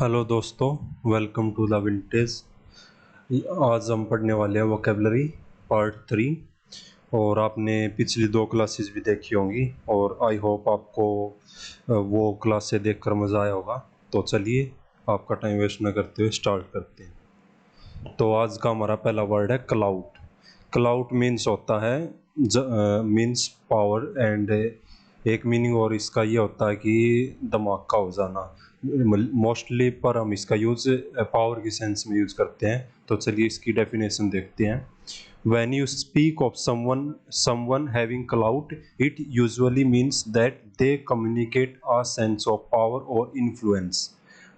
Hello दोस्तों, welcome to the vintage. आज हम पढ़ने वाले हैं वोकेबलरी पार्ट 3। और आपने पिछली 2 क्लासेस भी देखी होंगी और आई होप आपको वो क्लासेस देखकर मज़ा आया होगा। तो चलिए, आपका टाइम वेस्ट न करते हुए स्टार्ट करते हैं। तो आज का हमारा पहला वर्ड है क्लाउड। क्लाउड मीन्स होता है मीन्स पावर एंड एक मीनिंग और इसका ये होता है कि दिमाग का हो जाना मोस्टली, पर हम इसका यूज पावर की सेंस में यूज करते हैं। तो चलिए इसकी डेफिनेशन देखते हैं। When you speak of someone having clout, it usually means that they communicate a sense of power or influence।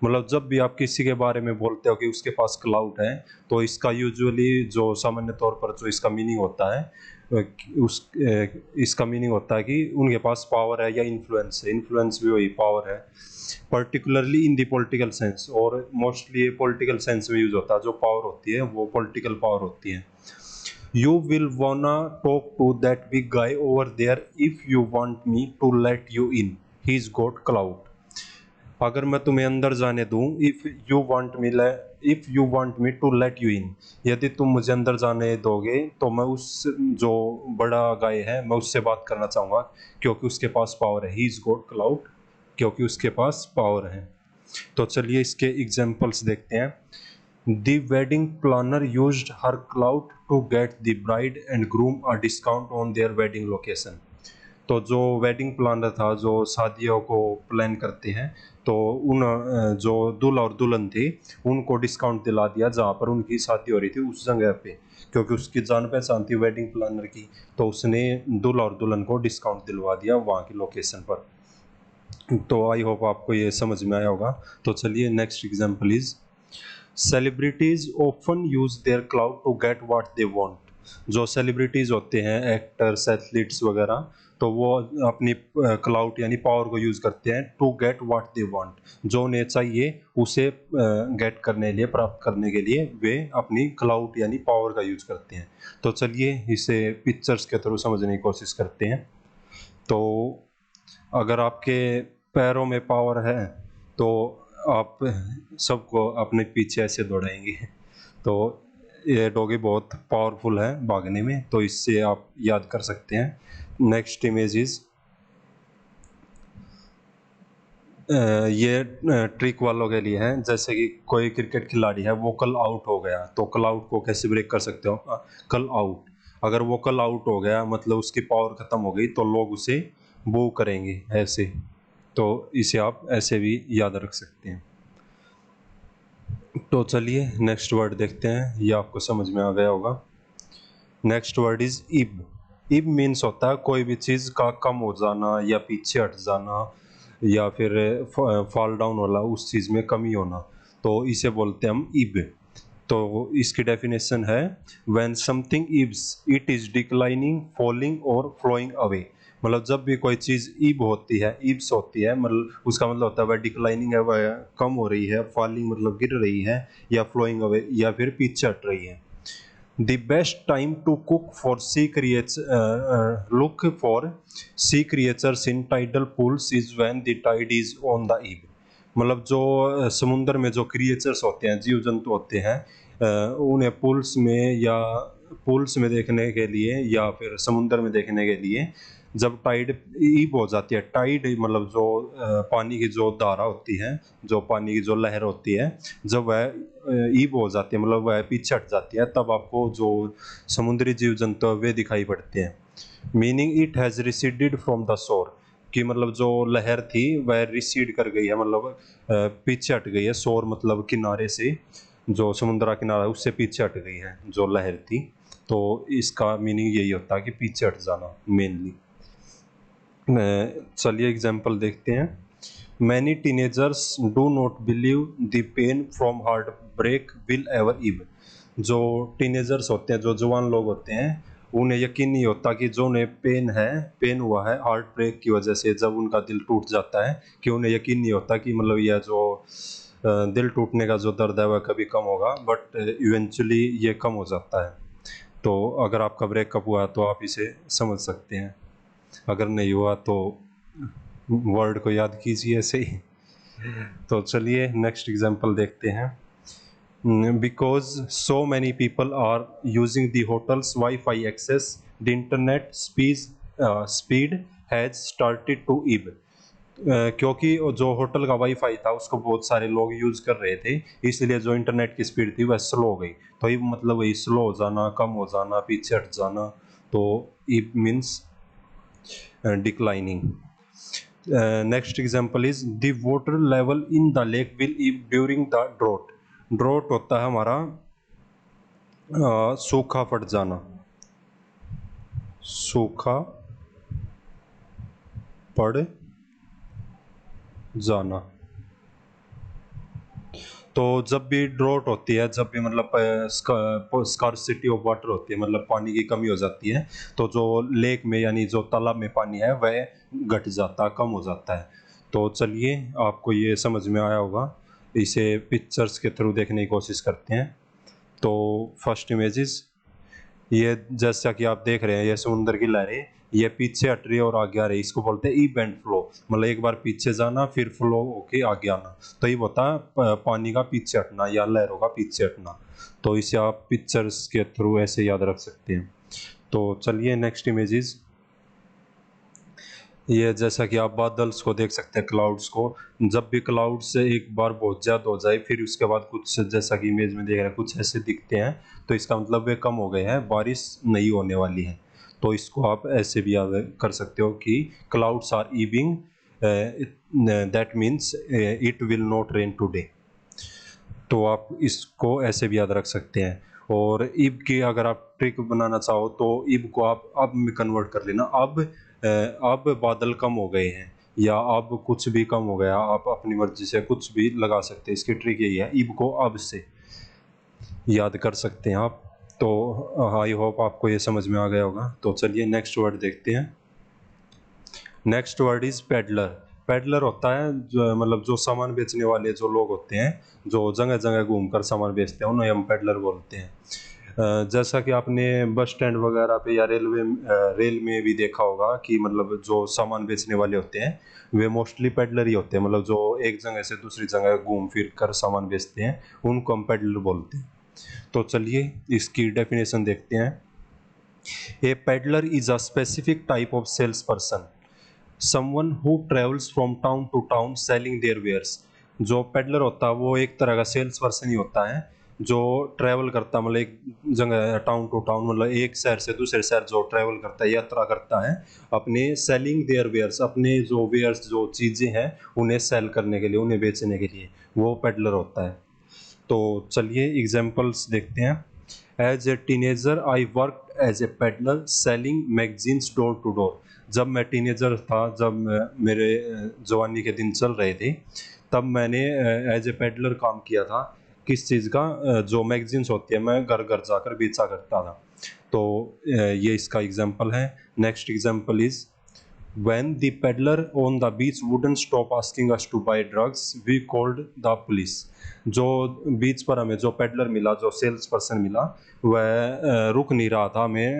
मतलब जब भी आप किसी के बारे में बोलते हो कि उसके पास क्लाउड है, तो इसका यूजुअली जो सामान्य तौर पर जो इसका मीनिंग होता है इसका मीनिंग होता है कि उनके पास पावर है या इन्फ्लुएंस है। इन्फ्लुएंस भी वही पावर है, particularly in the political sense. और मोस्टली पॉलिटिकल सेंस में यूज होता है। जो पावर होती है वो पॉलिटिकल पावर होती है। You will wanna talk to that big guy over there if you want me to let you in. He's got clout। अगर मैं तुम्हें अंदर जाने दूं, if you want me to let you in, यदि तुम मुझे अंदर जाने दोगे तो मैं उस जो बड़ा गाय है मैं उससे बात करना चाहूंगा, क्योंकि उसके पास पावर है। ही इज गॉट क्लाउड, क्योंकि उसके पास पावर है। तो चलिए इसके एग्जांपल्स देखते हैं। The wedding planner used her clout to get the bride and groom a discount on their wedding location। तो जो वेडिंग प्लानर था, जो शादियों को प्लान करते हैं, तो उन जो दूल्हा और दुल्हन थे उनको डिस्काउंट दिला दिया जहाँ पर उनकी शादी हो रही थी उस जगह पे, क्योंकि उसकी जान पहचान थी वेडिंग प्लानर की। तो उसने दूल्हा और दुल्हन को डिस्काउंट दिलवा दिया वहाँ की लोकेशन पर। तो आई होप आपको ये समझ में आया होगा। तो चलिए next example is celebrities often use their clout to get what they want. जो सेलिब्रिटीज होते हैं, एक्टर्स, एथलीट्स वगैरह, तो वो अपनी क्लाउड यानी पावर को यूज करते हैं to get what they want. जो उन्हें चाहिए उसे गेट करने के लिए, प्राप्त करने के लिए वे अपनी क्लाउड यानी पावर का यूज करते हैं। तो चलिए इसे पिक्चर्स के थ्रू समझने की कोशिश करते हैं। तो अगर आपके पैरों में पावर है तो आप सबको अपने पीछे ऐसे दौड़ाएंगे। तो ये डॉगी बहुत पावरफुल है भागने में, तो इससे आप याद कर सकते हैं। नेक्स्ट इमेज इज ये ट्रिक वालों के लिए है। जैसे कि कोई क्रिकेट खिलाड़ी है, वो कल आउट हो गया, तो कल आउट को कैसे ब्रेक कर सकते हो? कल आउट। अगर वो कल आउट हो गया मतलब उसकी पावर खत्म हो गई, तो लोग उसे बू करेंगे ऐसे। तो इसे आप ऐसे भी याद रख सकते हैं। तो चलिए नेक्स्ट वर्ड देखते हैं, ये आपको समझ में आ गया होगा। नेक्स्ट वर्ड इज इब। इब मीन्स होता है कोई भी चीज़ का कम हो जाना या पीछे हट जाना, या फिर फॉल डाउन वाला, उस चीज़ में कमी होना। तो इसे बोलते हैं हम इब। तो इसकी डेफिनेशन है when something Ives it is declining, falling और फ्लोइंग अवे। मतलब जब भी कोई चीज़ ईब होती है, ईब्स होती है, मतलब उसका मतलब होता है वह डिक्लाइनिंग है, वह कम हो रही है, फॉलिंग मतलब गिर रही है, या फ्लोइंग अवे या फिर पीछे हट रही है। The best time to look for sea creatures in tidal pools is when the tide is on the ebb। मतलब जो समुद्र में जो क्रिएचर्स होते हैं, जीव जंतु होते हैं, उन्हें पुल्स में देखने के लिए या फिर समुद्र में देखने के लिए जब टाइड ईब हो जाती है। टाइड मतलब जो पानी की जो धारा होती है, जो पानी की जो लहर होती है, जब वह ईब हो जाती है मतलब वह पीछे हट जाती है, तब आपको जो समुद्री जीव जंतु वे दिखाई पड़ते हैं। Meaning it has receded from the shore, कि मतलब जो लहर थी वह रिसीड कर गई है, मतलब पीछे हट गई है। शोर मतलब किनारे से, जो समुद्र किनारा है उससे पीछे हट गई है जो लहर थी। तो इसका मीनिंग यही होता है कि पीछे हट जाना मेनली। चलिए एग्जाम्पल देखते हैं। Many teenagers do not believe the pain from heartbreak will ever ease. जो टीनेजर्स होते हैं, जो जवान लोग होते हैं, उन्हें यकीन नहीं होता कि जो उन्हें पेन हुआ है हार्ट ब्रेक की वजह से, जब उनका दिल टूट जाता है, कि उन्हें यकीन नहीं होता कि मतलब यह जो दिल टूटने का जो दर्द है वह कभी कम होगा, बट इवेंचुअली ये कम हो जाता है। तो अगर आपका ब्रेकअप हुआ तो आप इसे समझ सकते हैं। अगर नहीं हुआ तो वर्ड को याद कीजिए ऐसे ही। तो चलिए नेक्स्ट एग्जांपल देखते हैं। Because so many people are using the hotel's Wi-Fi access, the internet speed has started to ebb. क्योंकि जो होटल का वाईफाई था उसको बहुत सारे लोग यूज कर रहे थे, इसलिए जो इंटरनेट की स्पीड थी वह स्लो हो गई। तो ये मतलब वही स्लो हो जाना, कम हो जाना, पीछे हट जाना। तो ebb means declining. Next example is the water level in the lake will ebb during the drought. Drought होता है हमारा सूखा पड़ जाना, सूखा पड़ जाना। तो जब भी ड्रॉट होती है, जब भी मतलब स्कार्सिटी ऑफ वाटर होती है, मतलब पानी की कमी हो जाती है, तो जो लेक में यानी जो तालाब में पानी है वह घट जाता, कम हो जाता है। तो चलिए आपको ये समझ में आया होगा, इसे पिक्चर्स के थ्रू देखने की कोशिश करते हैं। तो फर्स्ट इमेजेस, ये जैसा कि आप देख रहे हैं, ये समुद्र की लहरें, ये पीछे हट रही है और आगे आ रही है, इसको बोलते हैं ईब एंड फ्लो। मतलब एक बार पीछे जाना फिर फ्लो होके आगे आना। तो ये होता है पानी का पीछे हटना या लहरों का पीछे हटना। तो इसे आप पिक्चर्स के थ्रू ऐसे याद रख सकते हैं। तो चलिए नेक्स्ट इमेजेस, ये जैसा कि आप बादल्स को देख सकते हैं, क्लाउड्स को। जब भी क्लाउड से एक बार बहुत ज़्यादा हो जाए, फिर उसके बाद कुछ जैसा कि इमेज में देख रहे हैं कुछ ऐसे दिखते हैं, तो इसका मतलब वे कम हो गए हैं, बारिश नहीं होने वाली है। तो इसको आप ऐसे भी याद कर सकते हो कि clouds are easing, that means it will not rain today. तो आप इसको ऐसे भी याद रख सकते हैं। और इब की अगर आप ट्रिक बनाना चाहो तो इब को आप अब में कन्वर्ट कर लेना। अब बादल कम हो गए हैं या अब कुछ भी कम हो गया, आप अपनी मर्जी से कुछ भी लगा सकते हैं। इसकी ट्रिक यही है, इब को अब से याद कर सकते हैं आप। तो आई होप आपको ये समझ में आ गया होगा। तो चलिए नेक्स्ट वर्ड देखते हैं। Next word is peddler. Peddler होता है जो मतलब जो सामान बेचने वाले जो लोग होते हैं, जो जगह जगह घूमकर सामान बेचते हैं, उन्हें हम पेडलर बोलते हैं। जैसा कि आपने बस स्टैंड वगैरह पे या रेल में भी देखा होगा कि मतलब जो सामान बेचने वाले होते हैं वे मोस्टली पेडलर ही होते हैं। मतलब जो एक जगह से दूसरी जगह घूम फिर कर सामान बेचते हैं, उनको हम पेडलर बोलते हैं। तो चलिए इसकी डेफिनेशन देखते हैं। A peddler is a specific type of sales person, someone who travels from town to town selling their wares. जो पेडलर होता है वो एक तरह का सेल्स पर्सन ही होता है जो ट्रैवल करता है, मतलब एक जगह टाउन टू टाउन, मतलब एक शहर से दूसरे शहर जो ट्रैवल करता है, यात्रा करता है, अपने सेलिंग देयर वेयर्स, अपने जो वेयर्स जो चीज़ें हैं उन्हें सेल करने के लिए, उन्हें बेचने के लिए, वो पेडलर होता है। तो चलिए एग्जांपल्स देखते हैं। As a teenager I work as a peddler selling magazines door to door. जब मैं टीनेजर था, जब मेरे जवानी के दिन चल रहे थे, तब मैंने एज ए पेडलर काम किया था। किस चीज़ का? जो मैगजीन्स होती है मैं घर घर जाकर बेचा करता था। तो ये इसका एग्जांपल है। Next example is when the peddler on the beach wouldn't stop asking us to buy drugs, we called the police. जो बीच पर हमें जो पेडलर मिला, जो सेल्स पर्सन मिला, वह रुक नहीं रहा था हमें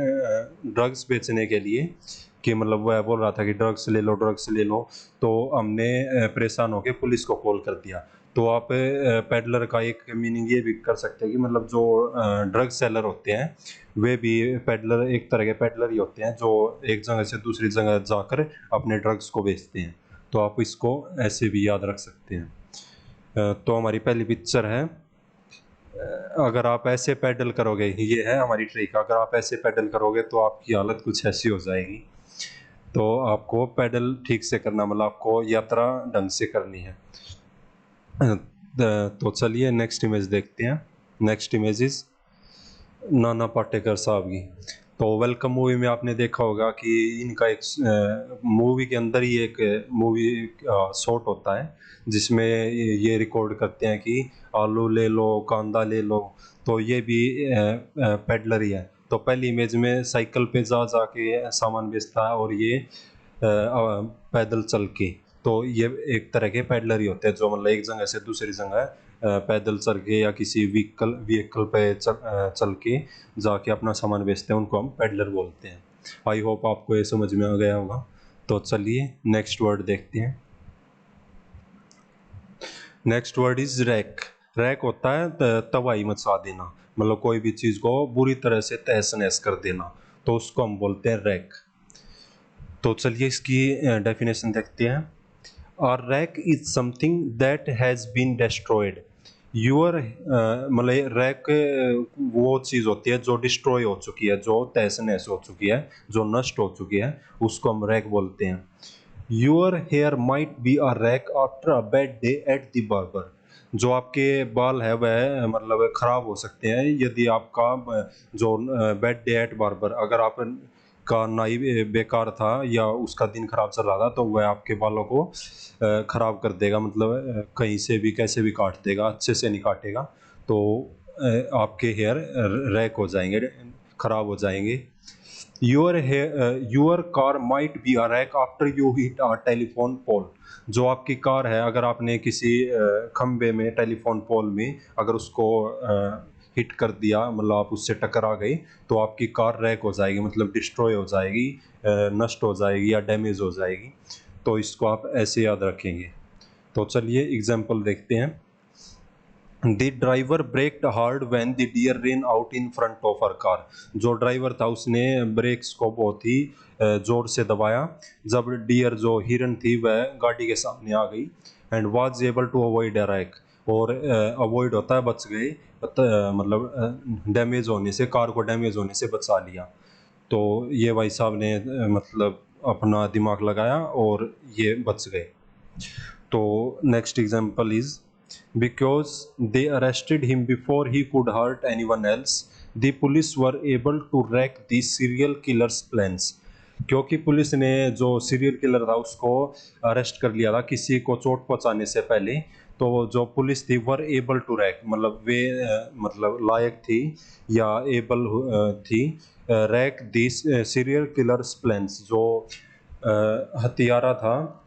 ड्रग्स बेचने के लिए, कि मतलब वह बोल रहा था कि ड्रग्स ले लो, ड्रग्स ले लो। तो हमने परेशान होकर पुलिस को कॉल कर दिया। तो आप पेडलर का एक मीनिंग ये भी कर सकते हैं कि मतलब जो ड्रग सेलर होते हैं वे भी पेडलर, एक तरह के पेडलर ही होते हैं जो एक जगह से दूसरी जगह जाकर अपने ड्रग्स को बेचते हैं। तो आप इसको ऐसे भी याद रख सकते हैं। तो हमारी पहली पिक्चर है, अगर आप ऐसे पैडल करोगे, ये है हमारी ट्रिक, अगर आप ऐसे पैडल करोगे तो आपकी हालत कुछ ऐसी हो जाएगी। तो आपको पैडल ठीक से करना, मतलब आपको यात्रा ढंग से करनी है। तो चलिए नेक्स्ट इमेज देखते हैं। Next image is Nana Patekar साहब की। तो वेलकम मूवी में आपने देखा होगा कि इनका एक मूवी के अंदर ही एक मूवी शॉट होता है जिसमें ये रिकॉर्ड करते हैं कि आलू ले लो, कांदा ले लो। तो ये भी पेडलर ही है। तो पहली इमेज में साइकिल पे जा के सामान बेचता है और ये पैदल चल के। तो ये एक तरह के पैडलर ही होते हैं जो मतलब एक जगह से दूसरी जगह पैदल चल के या किसी व्हीकल पे चल के जाके अपना सामान बेचते हैं, उनको हम पैडलर बोलते हैं। आई होप आपको ये समझ में आ गया होगा। तो चलिए नेक्स्ट वर्ड देखते हैं। Next word is rack. Rack होता है तबाही मचा देना, मतलब कोई भी चीज को बुरी तरह से तहस नहस कर देना, तो उसको हम बोलते हैं रैक। तो चलिए इसकी डेफिनेशन देखते हैं। A wreck is something that has been destroyed. Your मतलब रैक वो चीज़ होती है जो डिस्ट्रॉय हो चुकी है, जो तहस नहस हो चुकी है, जो नष्ट हो चुकी है, उसको हम रैक बोलते हैं। Your hair might be a wreck after a bad day at the barber. जो आपके बाल है वह मतलब खराब हो सकते हैं यदि आपका जो बैड डे एट बार्बर, अगर आप का नाई बेकार था या उसका दिन खराब चल रहा था तो वह आपके बालों को खराब कर देगा, मतलब कहीं से भी कैसे भी काट देगा, अच्छे से नहीं काटेगा, तो आपके हेयर रैक हो जाएंगे, खराब हो जाएंगे। Your car might be a wreck after you hit a telephone pole. जो आपकी कार है, अगर आपने किसी खंबे में, टेलीफोन पोल में अगर उसको हिट कर दिया, मतलब आप उससे टकरा गई, तो आपकी कार रैक हो जाएगी, मतलब डिस्ट्रॉय हो जाएगी, नष्ट हो जाएगी या डैमेज हो जाएगी। तो इसको आप ऐसे याद रखेंगे। तो चलिए एग्जाम्पल देखते हैं। The driver braked hard when the deer ran out in front of her car. जो ड्राइवर था उसने ब्रेक्स को बहुत ही जोर से दबाया जब डियर जो हिरन थी वह गाड़ी के सामने आ गई। And was able to avoid a wreck, और अवॉइड होता है बच गए, मतलब डैमेज होने से, कार को डैमेज होने से बचा लिया। तो ये भाई साहब ने मतलब अपना दिमाग लगाया और ये बच गए। तो next example is because they arrested him before he could hurt anyone else, the police were able to wreck the serial killer's plans. क्योंकि पुलिस ने जो सीरियल किलर था उसको अरेस्ट कर लिया था किसी को चोट पहुंचाने से पहले, तो जो पुलिस थी वर एबल टू रैक, मतलब वे मतलब लायक थी या एबल थी rack this serial killer's plans. जो हत्यारा था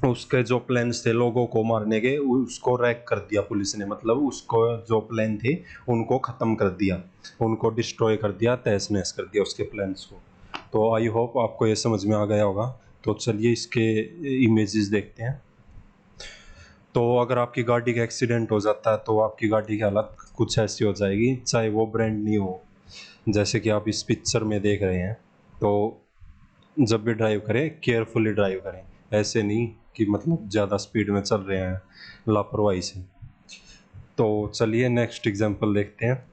उसके जो प्लान्स थे लोगों को मारने के, उसको रैक कर दिया पुलिस ने, मतलब उसको जो प्लान थे उनको ख़त्म कर दिया, उनको डिस्ट्रॉय कर दिया, तहस नहस कर दिया उसके प्लान्स को। तो आई होप आपको ये समझ में आ गया होगा। तो चलिए इसके इमेजेस देखते हैं। तो अगर आपकी गाड़ी का एक्सीडेंट हो जाता है तो आपकी गाड़ी की हालत कुछ ऐसी हो जाएगी, चाहे वो ब्रांड न्यू हो, जैसे कि आप इस पिक्चर में देख रहे हैं। तो जब भी ड्राइव करें केयरफुली ड्राइव करें, ऐसे नहीं कि मतलब ज़्यादा स्पीड में चल रहे हैं लापरवाही से। तो चलिए नेक्स्ट एग्जांपल देखते हैं।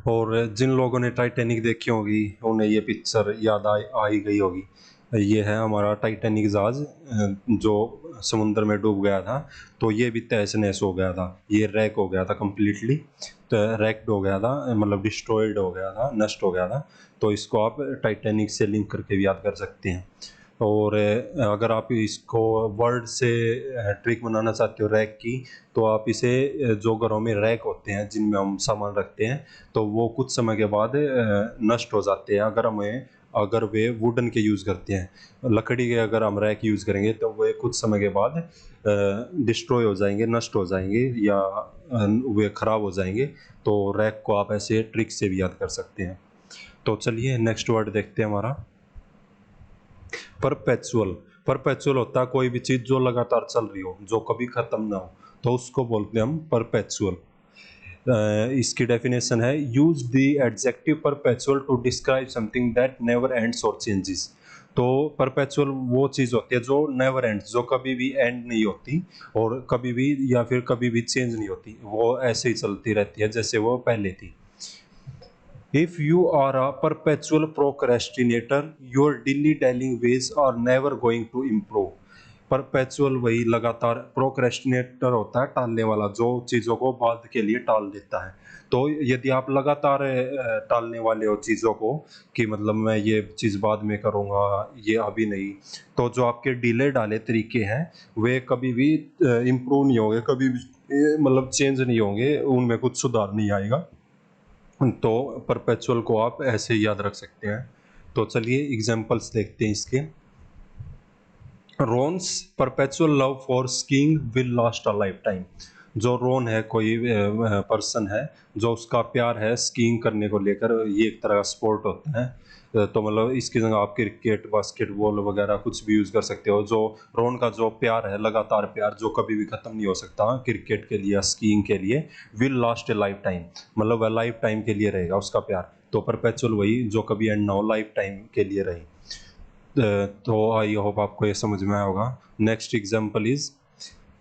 और जिन लोगों ने टाइटैनिक देखी होगी उन्हें ये पिक्चर याद आ ही गई होगी। ये है हमारा टाइटैनिक जहाज जो समुद्र में डूब गया था, तो ये भी तहस नहस हो गया था, ये रैक हो गया था कम्प्लीटली, तो रैक्ड हो गया था, मतलब डिस्ट्रॉयड हो गया था, नष्ट हो गया था। तो इसको आप टाइटैनिक से लिंक करके भी याद कर सकते हैं। और अगर आप इसको वर्ड से ट्रिक बनाना चाहते हो रैक की, तो आप इसे जो घरों में रैक होते हैं जिनमें हम सामान रखते हैं, तो वो कुछ समय के बाद नष्ट हो जाते हैं अगर वे वुडन के यूज़ करते हैं। लकड़ी के अगर हम रैक यूज़ करेंगे तो वे कुछ समय के बाद डिस्ट्रॉय हो जाएंगे, नष्ट हो जाएंगे या वे खराब हो जाएंगे। तो रैक को आप ऐसे ट्रिक से भी याद कर सकते हैं। तो चलिए नेक्स्ट वर्ड देखते हैं हमारा परपेचुअल। परपेचुअल होता है कोई भी चीज जो लगातार चल रही हो, जो कभी खत्म ना हो, तो उसको बोलते हैं हम परपेचुअल। इसकी डेफिनेशन है use the adjective perpetual to describe something that never ends और चेंजेस। तो परपेचुअल वो चीज होती है जो नेवर एंड्स, जो कभी भी एंड नहीं होती और कभी भी या फिर कभी भी चेंज नहीं होती, वो ऐसे ही चलती रहती है जैसे वो पहले थी। If you are a perpetual procrastinator, your dilly-dallying ways are never going to improve. Perpetual वही लगातार, प्रोक्रेस्टिनेटर होता है टालने वाला, जो चीज़ों को बाद के लिए टाल देता है। तो यदि आप लगातार टालने वाले हो चीज़ों को कि मतलब मैं ये चीज़ बाद में करूँगा, ये अभी नहीं, तो जो आपके डिले डाले तरीके हैं वे कभी भी इम्प्रूव नहीं होंगे, कभी भी मतलब चेंज नहीं होंगे, उनमें कुछ सुधार नहीं आएगा। तो परपेचुअल को आप ऐसे ही याद रख सकते हैं। तो चलिए एग्जांपल्स देखते हैं इसके। Ron's perpetual love for skiing will last a lifetime. जो रोन है कोई पर्सन है जो उसका प्यार है स्कीइंग करने को लेकर, ये एक तरह का स्पोर्ट होता है, तो मतलब इसकी जगह आप क्रिकेट, बास्केटबॉल वगैरह कुछ भी यूज कर सकते हो। जो रोहन का जो प्यार है, लगातार प्यार जो कभी भी खत्म नहीं हो सकता क्रिकेट के लिए, स्कीइंग के लिए, will last A life time, मतलब वह लाइफ टाइम के लिए रहेगा उसका प्यार। तो परपेचुअल वही जो कभी एंड ना हो, लाइफ टाइम के लिए रहे। तो आई होप आपको ये समझ में आया होगा। Next example is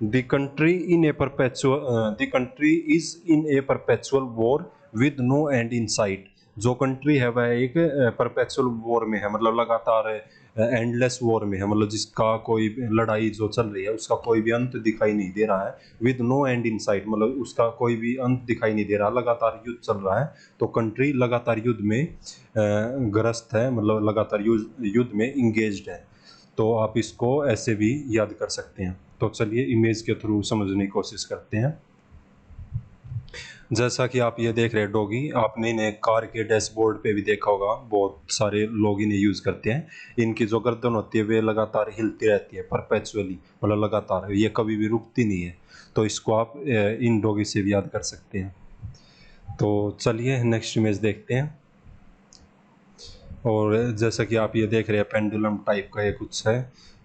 the country in a perpetual the country is in a perpetual war with no end in sight। जो कंट्री है वह एक परपेचुअल वॉर में है, मतलब लगातार एंडलेस वॉर में है, मतलब जिसका कोई लड़ाई जो चल रही है उसका कोई भी अंत दिखाई नहीं दे रहा है। With no end in sight, मतलब उसका कोई भी अंत दिखाई नहीं दे रहा, लगातार युद्ध चल रहा है। तो कंट्री लगातार युद्ध में ग्रस्त है, मतलब लगातार युद्ध में इंगेज्ड है। तो आप इसको ऐसे भी याद कर सकते हैं। तो चलिए इमेज के थ्रू समझने की कोशिश करते हैं। जैसा कि आप ये देख रहे हैं डॉगी, आपने इन्हें कार के डैशबोर्ड पे भी देखा होगा, बहुत सारे लोग इन्हें यूज करते हैं। इनकी जो गर्दन होती है वे लगातार हिलती रहती है, परपेचुअली, मतलब लगातार, ये कभी भी रुकती नहीं है। तो इसको आप इन डॉगी से भी याद कर सकते हैं। तो चलिए नेक्स्ट इमेज देखते हैं। और जैसा कि आप ये देख रहे हैं पेंडुलम टाइप का ये कुछ है,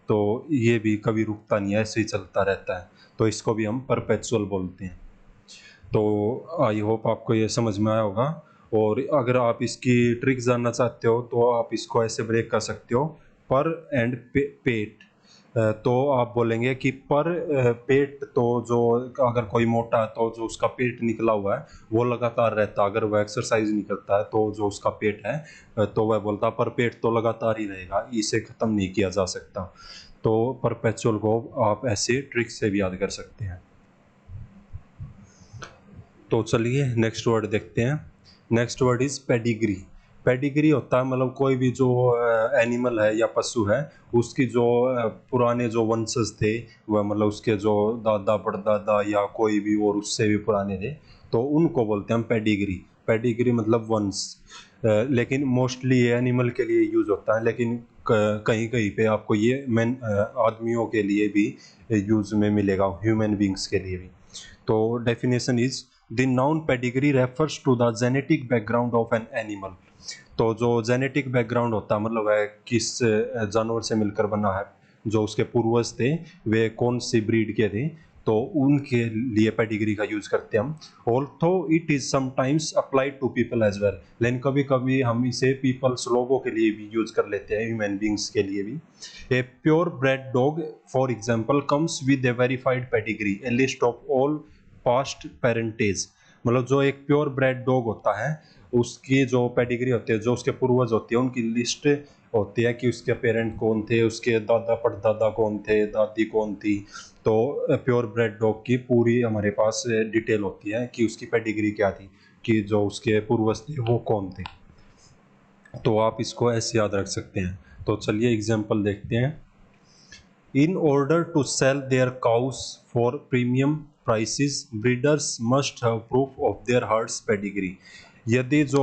तो ये भी कभी रुकता नहीं है, ऐसे ही चलता रहता है। तो इसको भी हम परपेचुअल बोलते हैं। तो आई होप आपको ये समझ में आया होगा। और अगर आप इसकी ट्रिक जानना चाहते हो तो आप इसको ऐसे ब्रेक कर सकते हो, पर एंड पेट। तो आप बोलेंगे कि पर पेट, तो जो अगर कोई मोटा है तो जो उसका पेट निकला हुआ है वो लगातार रहता है। अगर वह एक्सरसाइज नहीं करता है तो जो उसका पेट है तो वह बोलता पर पेट तो लगातार ही रहेगा, इसे ख़त्म नहीं किया जा सकता। तो परपेचुअल को आप ऐसे ट्रिक से भी याद कर सकते हैं। तो चलिए नेक्स्ट वर्ड देखते हैं। Next word is pedigree. Pedigree होता है मतलब कोई भी जो एनिमल है या पशु है, उसकी जो पुराने जो वंशज थे, वह मतलब उसके जो दादा परदादा या कोई भी और उससे भी पुराने थे, तो उनको बोलते हैं हम पेडिग्री। पेडिग्री मतलब वंश। लेकिन मोस्टली ये एनिमल के लिए यूज होता है, लेकिन कहीं कहीं पे आपको ये मैन आदमियों के लिए भी यूज में मिलेगा, ह्यूमन बींग्स के लिए भी। तो definition is the noun pedigree refers to the genetic background of an animal. तो जो जेनेटिक बैकग्राउंड होता है, मतलब है किस जानवर से मिलकर बना है, जो उसके पूर्वज थे वे कौन सी ब्रीड के थे, तो उनके लिए पेडिग्री का यूज करते हैं हम। Although it is sometimes applied to people as well, लेकिन कभी कभी हम इसे पीपल्स, लोगों के लिए भी यूज कर लेते हैं, ह्यूमन बींग्स के लिए भी। A pure bread dog for example comes with A verified pedigree, A list of all past parentage. मतलब जो एक प्योर ब्रेड डॉग होता है उसकी जो पेडिग्री होती है, जो उसके पूर्वज होती है, उनकी लिस्ट होती है कि उसके पेरेंट कौन थे, उसके दादा परदादा कौन थे, दादी कौन थी। तो प्योर ब्रेड डॉग की पूरी हमारे पास डिटेल होती है कि उसकी पेडिग्री क्या थी, कि जो उसके पूर्वज थे वो कौन थे। तो आप इसको ऐसे याद रख सकते हैं। तो चलिए एग्जाम्पल देखते हैं। In order to sell their cows for premium prices, breeders must have proof of their herd's pedigree। यदि जो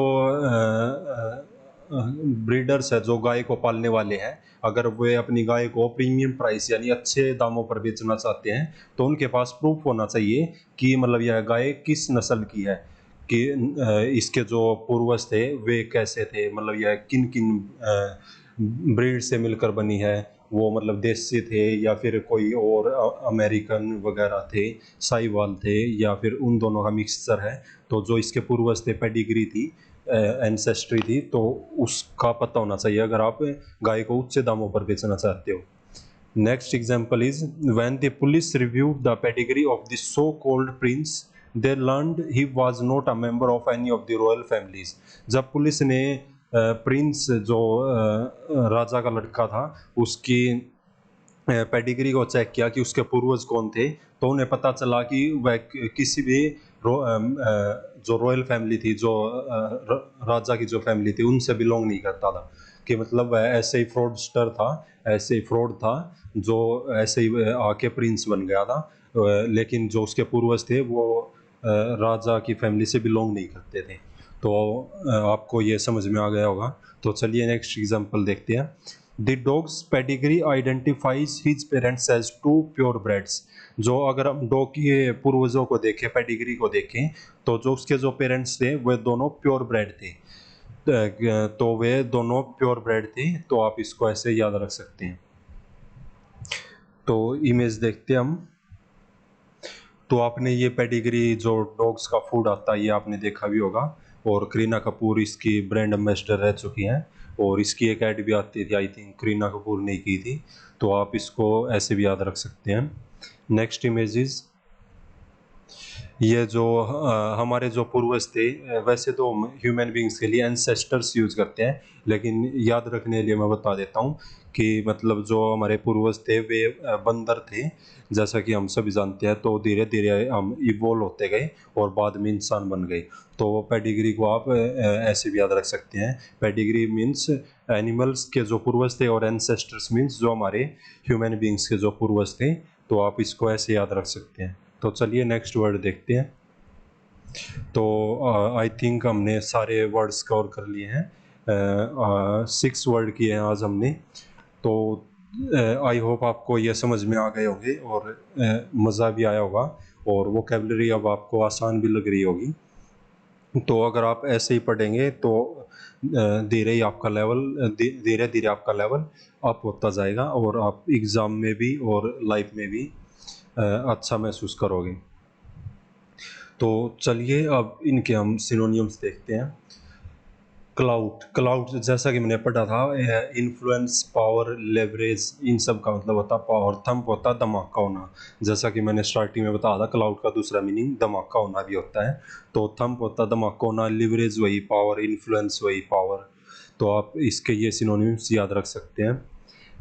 ब्रीडर्स है, जो गाय को पालने वाले हैं, अगर वे अपनी गाय को प्रीमियम प्राइस यानी अच्छे दामों पर बेचना चाहते हैं, तो उनके पास प्रूफ होना चाहिए कि मतलब यह गाय किस नस्ल की है, कि इसके जो पूर्वज थे वे कैसे थे, मतलब यह किन किन ब्रीड से मिलकर बनी है, वो मतलब देसी थे या फिर कोई और अमेरिकन वगैरह थे, साहिवाल थे, या फिर उन दोनों का मिक्सचर है। तो जो इसके पूर्वज थे, पेडिग्री थी, एंसेस्ट्री थी, तो उसका पता होना चाहिए अगर आप गाय को उच्च दामों पर बेचना चाहते हो। Next example is when the police reviewed the pedigree of the so called Prince, they learned he was not a member of any of the royal families. जब पुलिस ने प्रिंस जो राजा का लड़का था उसकी पेडिग्री को चेक किया कि उसके पूर्वज कौन थे, तो उन्हें पता चला कि वह किसी भी जो रॉयल फैमिली थी, जो राजा की जो फैमिली थी, उनसे बिलोंग नहीं करता था। कि मतलब वह ऐसे ही फ्रॉडस्टर था, ऐसे ही फ्रॉड था, जो ऐसे ही आके प्रिंस बन गया था। लेकिन जो उसके पूर्वज थे वो राजा की फैमिली से बिलोंग नहीं करते थे। तो आपको ये समझ में आ गया होगा। तो चलिए नेक्स्ट एग्जांपल देखते हैं। The dog's pedigree identifies his parents as two pure breeds. जो अगर हम डॉग के पूर्वजों को देखें, पेडिग्री को देखें, तो जो उसके जो पेरेंट्स थे वे दोनों प्योर ब्रेड थे। तो वे दोनों प्योर ब्रेड थे, तो आप इसको ऐसे याद रख सकते हैं। तो इमेज देखते हैं हम। तो आपने ये पेडिग्री जो डॉग्स का फूड आता है ये आपने देखा भी होगा, और करीना कपूर इसकी ब्रांड एम्बेसडर रह चुकी हैं, और इसकी एक ऐड भी आती थी, आई थिंक करीना कपूर ने की थी। तो आप इसको ऐसे भी याद रख सकते हैं। नेक्स्ट इमेजेस, ये जो हमारे जो पूर्वज थे, वैसे तो ह्यूमन बींग्स के लिए एंसेस्टर्स यूज करते हैं, लेकिन याद रखने के लिए मैं बता देता हूँ कि मतलब जो हमारे पूर्वज थे वे बंदर थे, जैसा कि हम सभी जानते हैं। तो धीरे धीरे हम इवोल्व होते गए और बाद में इंसान बन गए। तो पेडिग्री को आप ऐसे भी याद रख सकते हैं। पेडिग्री मीन्स एनिमल्स के जो पूर्वज थे, और एंसेस्टर्स मीन्स जो हमारे ह्यूमन बींग्स के जो पूर्वज थे। तो आप इसको ऐसे याद रख सकते हैं। तो चलिए नेक्स्ट वर्ड देखते हैं। तो आई थिंक हमने सारे वर्ड्स कवर कर लिए हैं। 6 वर्ड किए हैं आज हमने। तो आई होप आपको ये समझ में आ गए होंगे, और मज़ा भी आया होगा, और वोकेबलरी अब आपको आसान भी लग रही होगी। तो अगर आप ऐसे ही पढ़ेंगे तो धीरे ही आपका लेवल धीरे धीरे आपका लेवल अप होता जाएगा, और आप एग्ज़ाम में भी और लाइफ में भी अच्छा महसूस करोगे। तो चलिए अब इनके हम सिनोनियम्स देखते हैं। क्लाउड, क्लाउड जैसा कि मैंने पढ़ा था, इन्फ्लुएंस, पावर, लेवरेज, इन सब का मतलब होता है पावर। थंप होता है धमाका होना, जैसा कि मैंने स्टार्टिंग में बताया था, क्लाउड का दूसरा मीनिंग धमाका होना भी होता है। तो थंप होता है धमाका होना, लिवरेज वही पावर, इन्फ्लुएंस वही पावर। तो आप इसके ये सिनोनिम्स याद रख सकते हैं।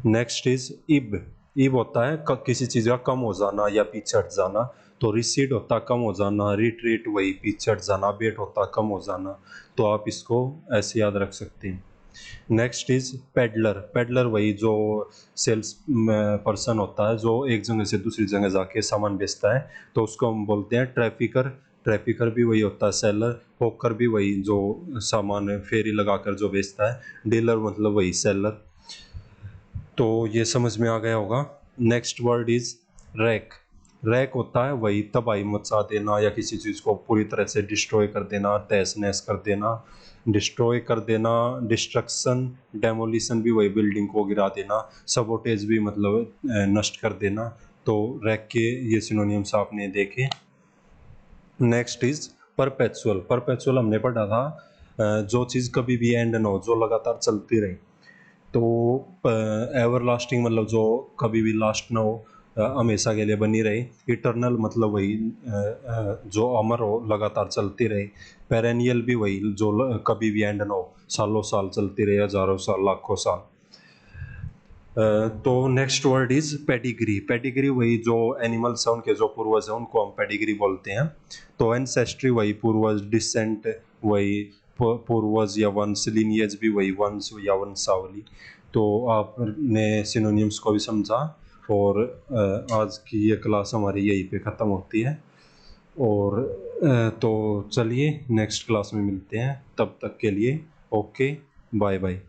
नेक्स्ट इज इब। इब होता है किसी चीज़ का कम हो जाना या पीछे हट जाना। तो रिसीड होता है कम हो जाना, रिट्रीट वही पीछे हट जाना, बेट होता है कम हो जाना। तो आप इसको ऐसे याद रख सकते हैं। Next is peddler. पेडलर वही जो सेल्स पर्सन होता है, जो एक जगह से दूसरी जगह जाके सामान बेचता है। तो उसको हम बोलते हैं ट्रैफिकर। ट्रैफिकर भी वही होता है सेलर। होकर भी वही जो सामान फेरी लगाकर जो बेचता है। डीलर मतलब वही सेलर। तो ये समझ में आ गया होगा। Next word is rack. Rack होता है वही तबाही मचा देना, या किसी चीज़ को पूरी तरह से डिस्ट्रॉय कर देना, तहस नहस कर देना, डिस्ट्रॉय कर देना। डिस्ट्रक्शन, डेमोलिशन भी वही बिल्डिंग को गिरा देना। सबोटेज भी मतलब नष्ट कर देना। तो रैक के ये सिनोनियम्स आपने देखे। Next is perpetual. परपेचुअल हमने पढ़ा था जो चीज़ कभी भी एंड ना हो, जो लगातार चलती रहे। तो एवर लास्टिंग मतलब जो कभी भी लास्ट ना हो, हमेशा के लिए बनी रहे। इटर्नल मतलब वही जो अमर हो, लगातार चलती रहे। पेरेनियल भी वही जो कभी भी एंड ना हो, सालों साल चलती रहे, हजारों साल, लाखों साल। तो next word is pedigree. Pedigree वही जो एनिमल्स हैं उनके जो पूर्वज हैं उनको हम पेडिग्री बोलते हैं। तो एंसेस्ट्री वही पूर्वज, डिसेंट वही पूर्वज या वंश, लिनियज भी वही वंश या वंशावली। तो आपने सिनोनिम्स को भी समझा, और आज की ये क्लास हमारी यहीं पे ख़त्म होती है। और तो चलिए नेक्स्ट क्लास में मिलते हैं, तब तक के लिए ओके, बाय बाय।